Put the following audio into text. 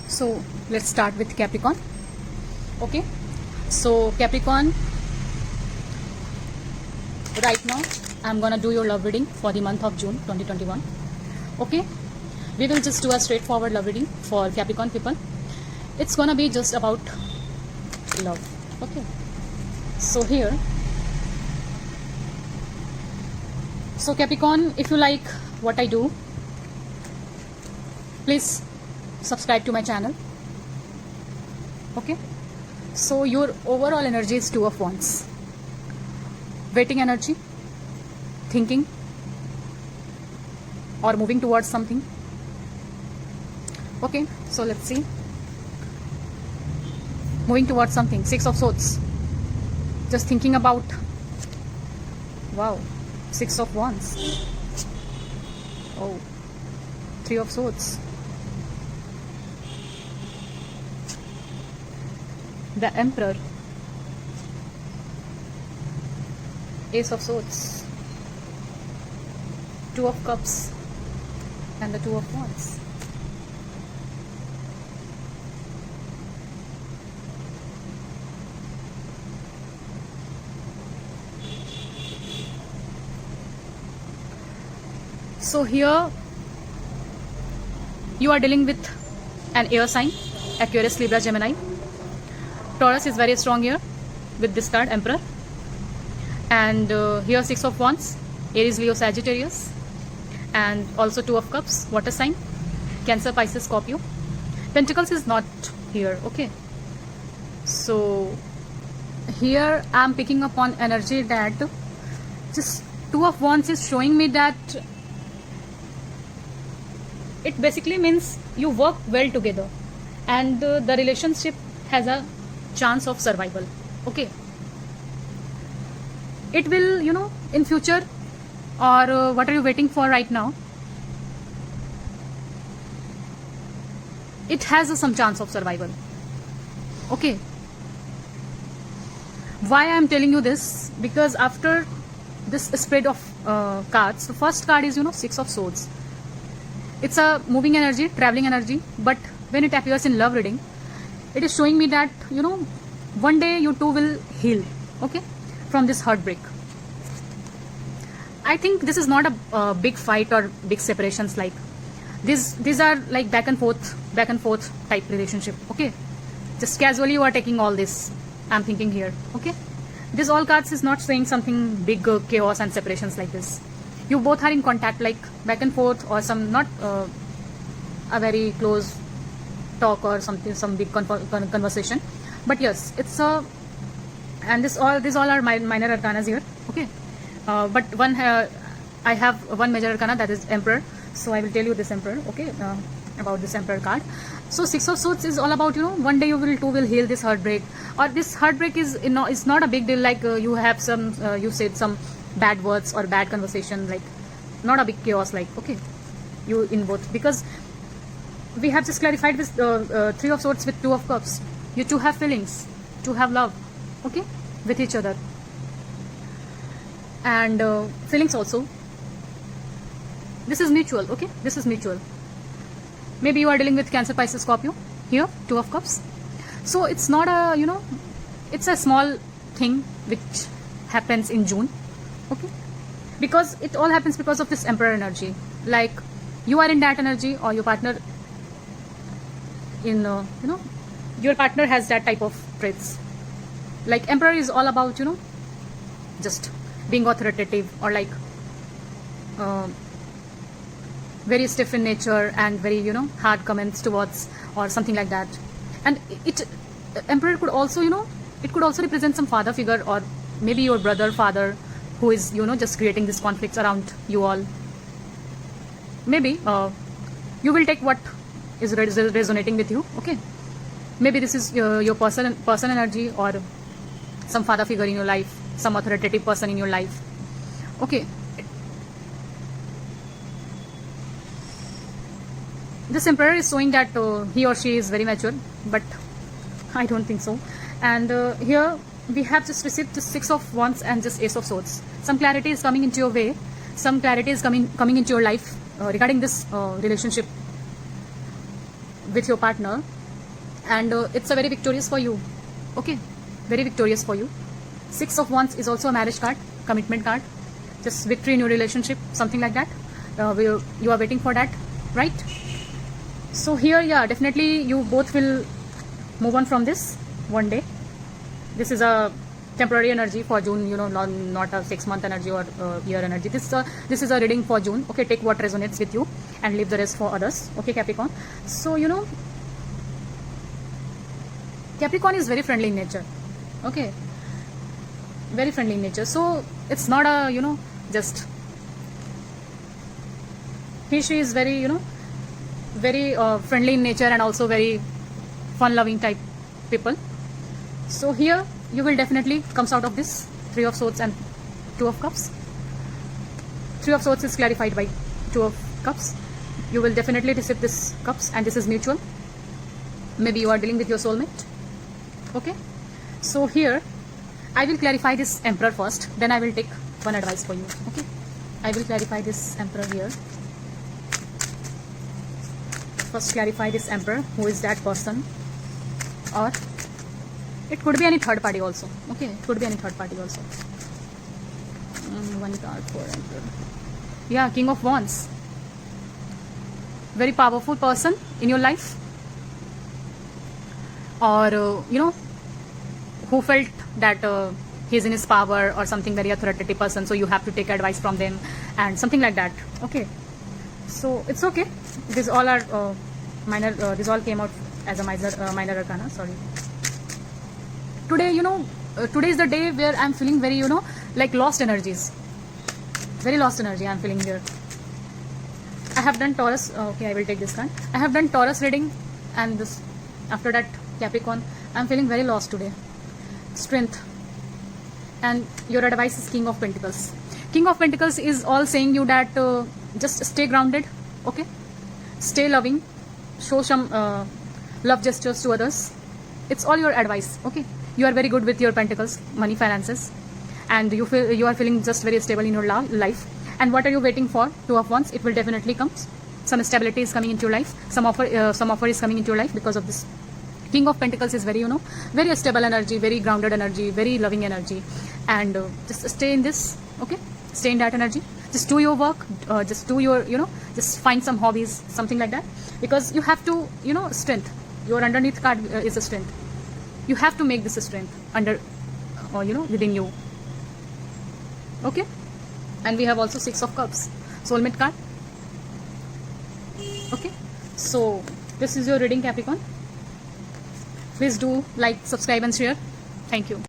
So let's start with Capricorn. Okay, so Capricorn, right now I'm gonna do your love reading for the month of June 2021. Okay, we will just do a straightforward love reading for Capricorn people. It's gonna be just about love. Okay, so here, so Capricorn, if you like what I do, please subscribe to my channel. Okay, so your overall energy is Two of Wands, waiting energy, thinking or moving towards something. Okay, so let's see. Moving towards something, Six of Swords, just thinking about, wow, Six of Wands, oh, Three of Swords, the Emperor, Ace of Swords, Two of Cups, and the Two of Wands. So here you are dealing with an air sign, Aquarius, Libra, Gemini. Taurus is very strong here with this card, Emperor. And here Six of Wands, Aries, Leo, Sagittarius. And also Two of Cups, water sign, Cancer, Pisces, Scorpio. Pentacles is not here. Okay, so here I am picking up on energy that just Two of Wands is showing me that it basically means you work well together and the relationship has a chance of survival. Okay, it will, you know, in future, or what are you waiting for right now, it has some chance of survival. Okay, why I am telling you this, because after this spread of cards, the first card is, you know, Six of Swords. It's a moving energy, traveling energy, but when it appears in love reading, it is showing me that, you know, one day you two will heal, okay, from this heartbreak. I think this is not a big fight or big separations like this. These are like back and forth type relationship. Okay, just casually you are taking all this, I'm thinking here. Okay, this all cards is not saying something big chaos and separations like this. You both are in contact, like back and forth, or some not a very close talk or something, some big conversation. But yes, it's a, and these all are minor arcanas here. Okay, but one I have one major arcana, that is Emperor. So I will tell you this Emperor. Okay, about this Emperor card. So Six of Swords is all about, you know, one day you will heal this heartbreak, or this heartbreak is, you know, it's not a big deal, like you have some you said some bad words or bad conversation, like not a big chaos, like, okay, you in both, because we have just clarified with Three of Swords with Two of Cups. You two have feelings, to have love, okay, with each other, and feelings also, this is mutual. Okay, this is mutual. Maybe you are dealing with Cancer, Pisces, Scorpio. Here Two of Cups. So it's not a, you know, it's a small thing which happens in June. Okay, because it all happens because of this Emperor energy, like you are in that energy, or your partner in you know, your partner has that type of traits. Like Emperor is all about, you know, just being authoritative, or like very stiff in nature and very, you know, hard comments towards, or something like that. And it Emperor could also, you know, it could also represent some father figure, or maybe your brother, father, who is, you know, just creating these conflicts around you all. Maybe you will take what is resonating with you. Okay, maybe this is your person energy, or some father figure in your life, some authoritative person in your life. Okay, this Emperor is showing that he or she is very mature, but I don't think so. And here we have just received the Six of Wands and just Ace of Swords. Some clarity is coming into your way, some clarity is coming into your life regarding this relationship with your partner, and it's a very victorious for you. Okay, very victorious for you. Six of Wands is also a marriage card, commitment card, just victory in your relationship, something like that. You are waiting for that, right? So here, yeah, definitely you both will move on from this one day. This is a temporary energy for June, you know, not a 6-month energy or year energy. This is a reading for June. Okay, take what resonates with you and leave the rest for others. Okay, Capricorn. So, you know, Capricorn is very friendly in nature. Okay, very friendly in nature. So it's not a, you know, just she is very, you know, very friendly in nature and also very fun loving type people. So here you will definitely comes out of this 3 of Swords and 2 of Cups. 3 of Swords is clarified by 2 of Cups. You will definitely receive this cups, and this is mutual. Maybe you are dealing with your soulmate. Okay, so here I will clarify this Emperor first, then I will take one advice for you. Okay, I will clarify this Emperor here. First clarify this Emperor, who is that person, or it could be any third party also. Okay, it could be any third party also. One card for Emperor. Yeah, King of Wands. Very powerful person in your life, or you know, who felt that he's in his power or something, very authoritative person, so you have to take advice from them and something like that. Okay, so it's okay. These all are minor, this all came out as a minor arcana, sorry. Today, you know, today is the day where I'm feeling very, you know, like lost energies. Very lost energy I'm feeling here. I have done Taurus, okay, I will take this card. I have done Taurus reading, and this, after that Capricorn. I'm feeling very lost today. Strength. And your advice is King of Pentacles. King of Pentacles is all saying you that just stay grounded, okay? Stay loving. Show some love gestures to others. It's all your advice, okay? You are very good with your Pentacles, money, finances, and you feel you are feeling just very stable in your life. And what are you waiting for? 2 of Wands. It will definitely come. Some stability is coming into your life. Some offer is coming into your life because of this. King of Pentacles is very, you know, very stable energy, very grounded energy, very loving energy, and just stay in this, okay? Stay in that energy. Just do your work. Just do your, you know, just find some hobbies, something like that, because you have to, you know, strength. Your underneath card is a strength. You have to make this a strength under, you know, within you. Okay, and we have also 6 of Cups, soulmate card. Okay, so this is your reading, Capricorn. Please do like, subscribe and share. Thank you.